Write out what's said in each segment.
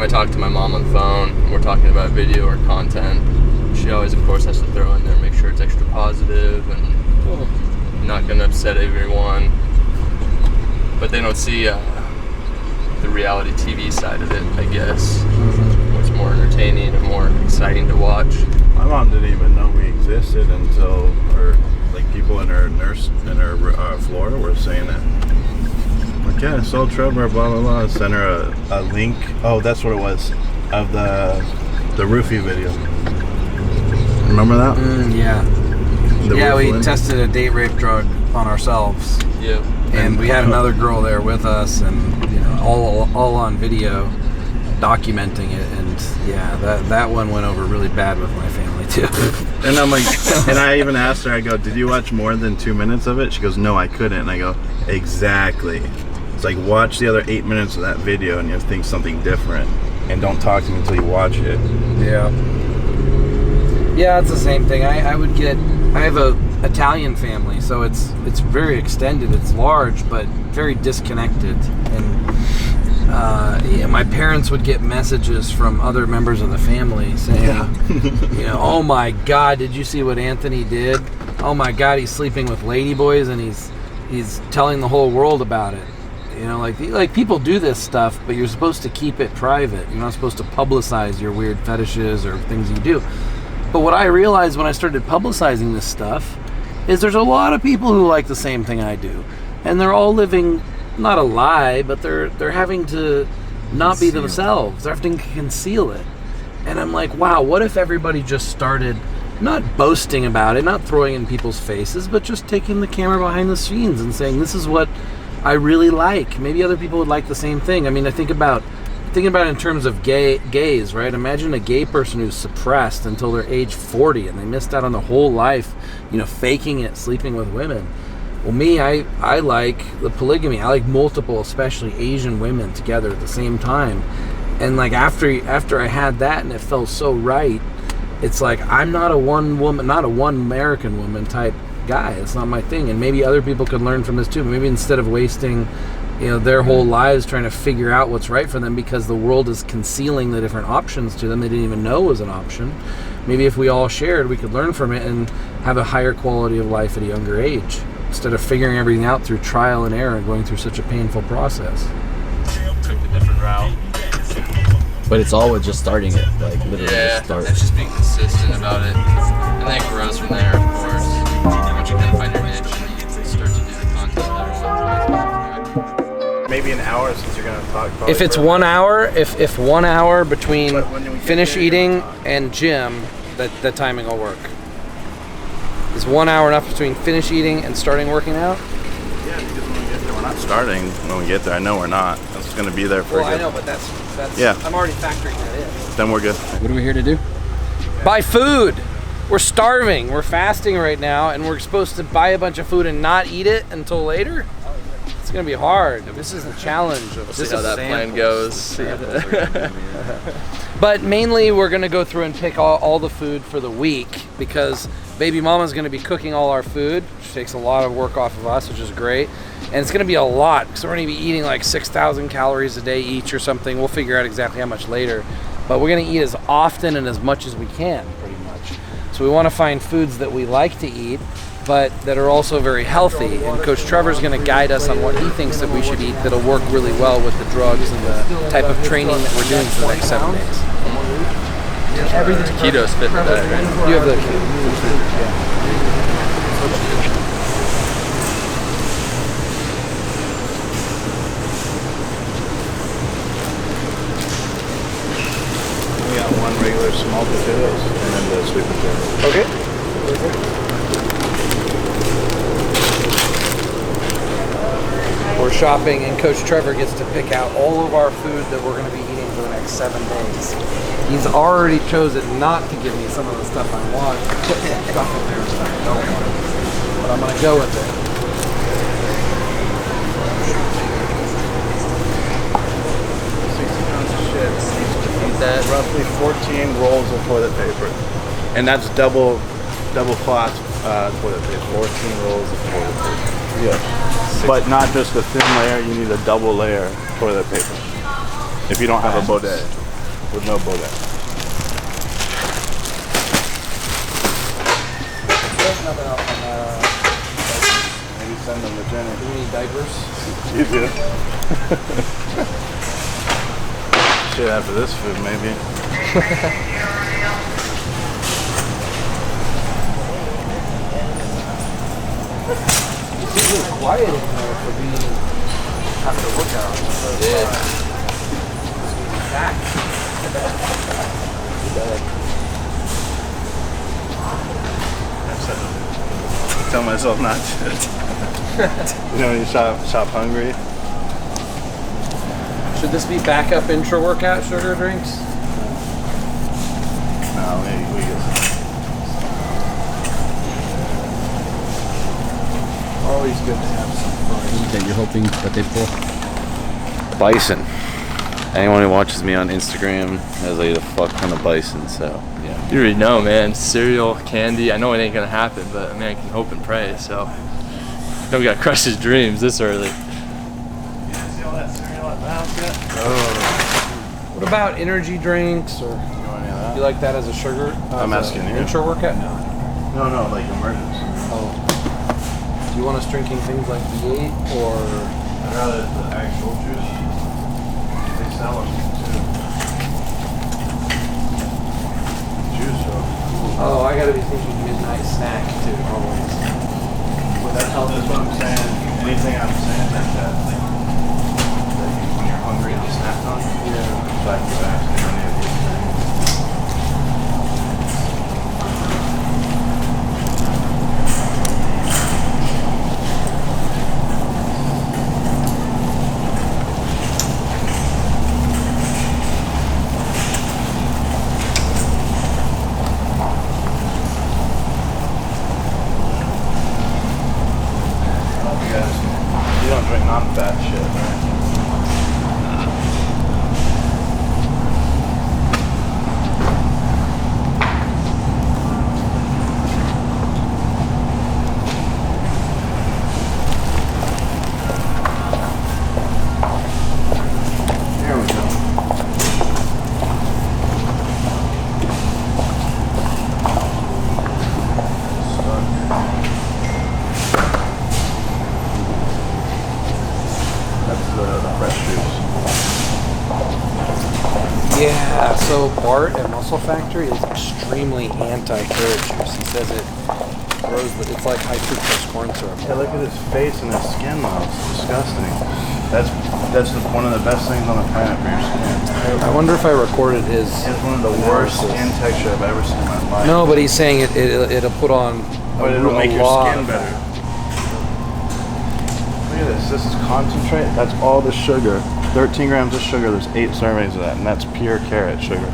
anytime I talk to my mom on the phone and we're talking about video or content, she always, of course, has to throw in there, make sure it's extra positive and not gonna upset everyone. But they don't see the reality TV side of it, I guess. It's more entertaining and more exciting to watch. My mom didn't even know we existed until people in her floor were saying it. Like, yeah, I saw Trevor, blah blah blah. Sent her a link. Oh, that's what it was, of the roofie video. Remember that? Yeah. We tested a date rape drug on ourselves. Yeah. And we had another girl there with us, and all on video, documenting it. And yeah, that one went over really bad with my family too. And I'm like, and I even asked her, I go, did you watch more than 2 minutes of it? She goes, no, I couldn't. And I go, exactly. It's like, watch the other 8 minutes of that video and you'll think something different. And don't talk to me until you watch it. Yeah. Yeah, it's the same thing. I have a Italian family, so it's very extended. It's large, but very disconnected. And my parents would get messages from other members of the family saying, oh my God, did you see what Anthony did? Oh my God, he's sleeping with ladyboys and he's telling the whole world about it. Like people do this stuff, but you're supposed to keep it private. You're not supposed to publicize your weird fetishes or things you do. But what I realized when I started publicizing this stuff is there's a lot of people who like the same thing I do. And they're all living, not a lie, but they're having to not be themselves. They're having to conceal it. And I'm like, wow, what if everybody just started not boasting about it, not throwing it in people's faces, but just taking the camera behind the scenes and saying, this is what I really like. Maybe other people would like the same thing. I mean, I think about it in terms of gays, right? Imagine a gay person who's suppressed until they're age 40 and they missed out on their whole life, faking it, sleeping with women. Well, me, I like the polygamy. I like multiple, especially Asian women together at the same time. And like after I had that and it felt so right, it's like I'm not a one American woman type guy. It's not my thing. And maybe other people could learn from this too. Maybe instead of wasting their whole lives trying to figure out what's right for them because the world is concealing the different options to them they didn't even know was an option. Maybe if we all shared, we could learn from it and have a higher quality of life at a younger age instead of figuring everything out through trial and error and going through such a painful process. Took a different route. But it's all with just starting it, like literally just start. It's just being consistent about it. And then it grows from there, of course. Once you kind of find your niche, you start to do the content that everyone. Maybe an hour since you're going to talk. If it's 1 hour, if 1 hour between finish eating and gym, the timing will work. Is 1 hour enough between finish eating and starting working out? Yeah, because when we get there, we're not starting when we get there. I know we're not. It's going to be there for a good... I know, but that's yeah. I'm already factoring that in. Then we're good. What are we here to do? Buy food. We're starving. We're fasting right now, and we're supposed to buy a bunch of food and not eat it until later. It's gonna be hard. This is the challenge of See how that plan goes. But mainly we're gonna go through and pick all the food for the week because baby mama's gonna be cooking all our food, which takes a lot of work off of us, which is great. And it's gonna be a lot because we're gonna be eating like 6,000 calories a day each or something. We'll figure out exactly how much later. But we're gonna eat as often and as much as we can, pretty much. So we wanna find foods that we like to eat, but that are also very healthy. And Coach Trevor's going to guide us on what he thinks that we should eat that'll work really well with the drugs and the type of training that we're doing for the next 7 days. Keto's fit for that, right? You have the keto. We got one regular small potatoes and then the sweet potato. Okay. We're shopping and Coach Trevor gets to pick out all of our food that we're going to be eating for the next 7 days. He's already chosen not to give me some of the stuff I want. Put some stuff in there that I don't want. But I'm going to go with it. 60 pounds of shit. Eat that. Roughly 14 rolls of toilet paper. And that's double cloth toilet paper. 14 rolls of toilet paper. Yeah. But not just a thin layer, you need a double layer toilet paper. If you don't have a bidet. with no bodak. There's nothing else on Maybe send them to Jenny. do you need diapers? You do. Shit, after this food, maybe. It's really quiet in there for being after a workout. Yeah. Back. Tell myself not to. You know, when you shop hungry. Should this be backup intra-workout sugar drinks? No, we get Always good to have some fun. That you're hoping that they pull. bison. Anyone who watches me on Instagram has like a fuck ton of bison, so yeah. You already know, man. Cereal, candy. I know it ain't gonna happen, but a man can hope and pray. So don't gotta crush his dreams this early. You see all that cereal at the house yet? What about energy drinks, or You want any of that? you like that as a sugar? I'm asking you. Intra-workout? No. No, like emergency. Oh. Do you want us drinking things like V8 or? I'd rather the actual juice. They sell them too. Juice though. Oh, I gotta be thinking midnight snack too, always. That's what I'm saying. Anything I'm saying like that, like, when you're hungry and you snack on it. Yeah. So I can ask you any of these things. You don't drink non-fat shit, right? Here we go. That's the fresh juice. Yeah, so Bart at Muscle Factory is extremely anti-carrot juice. He says it grows, but it's like high fructose corn syrup. Yeah, look at his face and his skin though. It's disgusting. That's one of the best things on the planet for your skin. I wonder if I recorded his. It's one of the worst skin texture I've ever seen in my life. No, but he's saying it'll put on. But it'll make your lot skin of- better. Look at this. This is concentrate. That's all the sugar. 13 grams of sugar. There's 8 servings of that, and that's pure carrot sugar.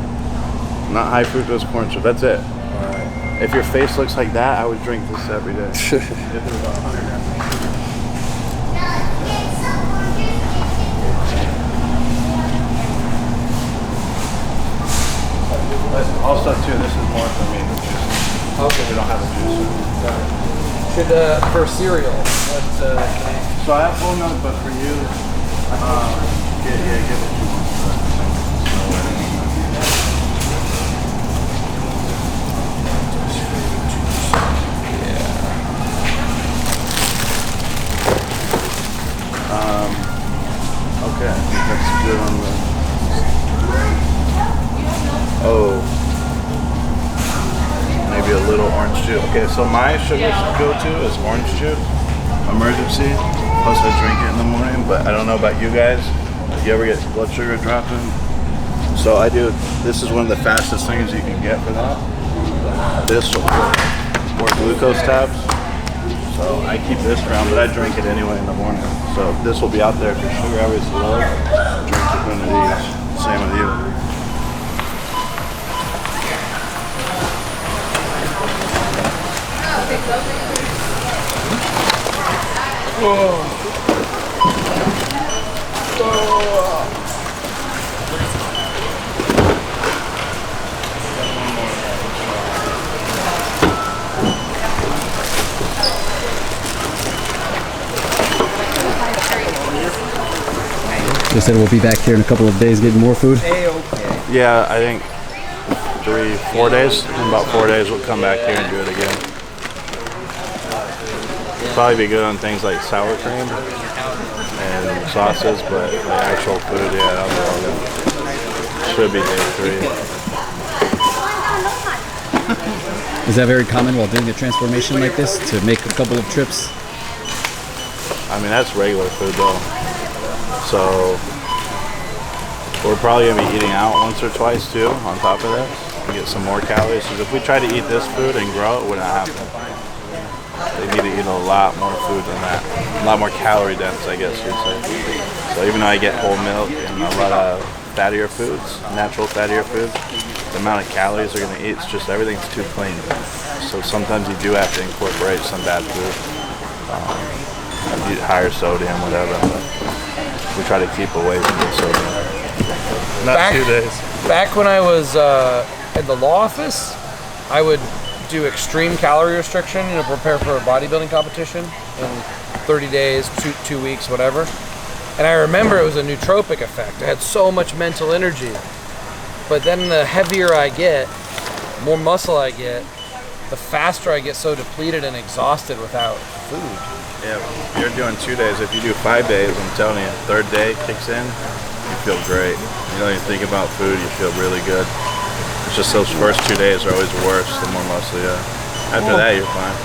Not high fructose corn syrup. That's it. Alright. If your face looks like that, I would drink this every day. If there was 100 grams. Also, too, this is more for me than juice. Okay. We don't have a juicer. Should for cereal. What? So I have full milk, but for you, give it 2 months. Okay, I think that's good on the. Oh, maybe a little orange juice. Okay, so my sugar go-to is orange juice, emergency. Plus I drink it in the morning, but I don't know about you guys. If you ever get blood sugar dropping, so I do. This is one of the fastest things you can get for that. This will put more glucose tabs. So I keep this around, but I drink it anyway in the morning. So this will be out there if your sugar always low. Drink one of these. Same with you. They said we'll be back here in a couple of days getting more food. A-OK. Yeah, I think 3-4 days. In about 4 days, we'll come back here and do it again. Probably be good on things like sour cream and sauces, but the actual food, yeah, that'll be all good. Should be day 3. Is that very common while doing a transformation like this to make a couple of trips? I mean, that's regular food though. So we're probably gonna be eating out once or twice too on top of that to get some more calories. Because if we try to eat this food and grow, it wouldn't happen. They need to eat a lot more food than that. A lot more calorie dense, I guess you'd say. So even though I get whole milk and a lot of fattier foods, natural fattier foods, the amount of calories they're gonna eat, it's just everything's too clean. So sometimes you do have to incorporate some bad food. Eat higher sodium, whatever. But we try to keep away from the sodium. Not 2 days. Back when I was in the law office, I would do extreme calorie restriction, prepare for a bodybuilding competition in 30 days, 2 weeks, whatever. And I remember it was a nootropic effect. I had so much mental energy. But then the heavier I get, more muscle I get, the faster I get so depleted and exhausted without food. Yeah, you're doing 2 days. If you do 5 days, I'm telling you, third day kicks in, you feel great. You don't even think about food, you feel really good. It's just those first 2 days are always worse, the more muscle you have. After that, you're fine.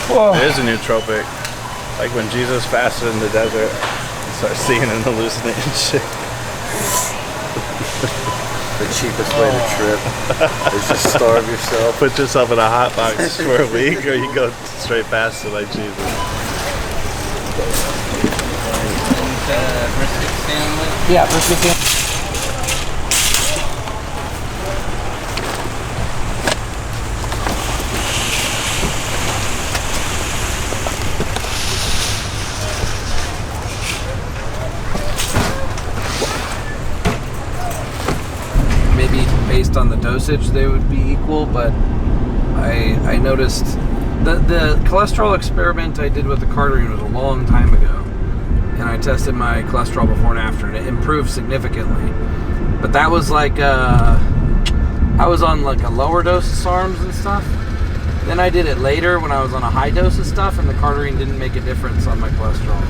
Whoa. It is a nootropic. Like when Jesus fasted in the desert, you start seeing and hallucinating shit. The cheapest way to trip is just starve yourself. Put yourself in a hot box for a week, or you go straight fasted like Jesus. Brisket sandwich. Yeah, brisket sandwich. Based on the dosage, they would be equal, but I noticed the cholesterol experiment I did with the cardarine was a long time ago, and I tested my cholesterol before and after, and it improved significantly. But that was like I was on like a lower dose of SARMs and stuff. Then I did it later when I was on a high dose of stuff, and the cardarine didn't make a difference on my cholesterol.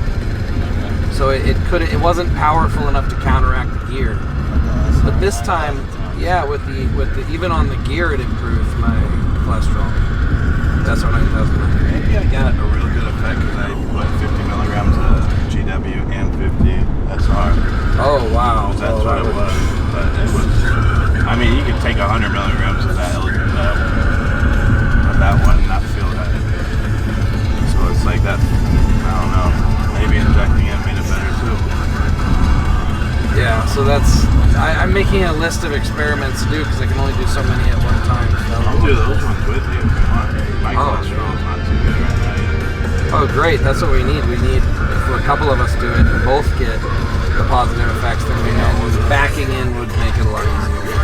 So it wasn't powerful enough to counteract the gear. But this time, yeah, with the even on the gear, it improved my cholesterol. That's what I was. Maybe I got a real good effect because I put 50 milligrams of GW and 50 SR. Oh wow! That's what it was. But it was. I mean, you could take 100 milligrams of that one and not feel that. So it's like that. I don't know. Maybe injecting it made it better too. Yeah, so I'm making a list of experiments to do because I can only do so many at one time. So. I'll do those ones with you if you want. My cholesterol is not too good right now either. Oh great, that's what we need. If a couple of us do it and both get the positive effects, then we know backing in would make it a lot easier.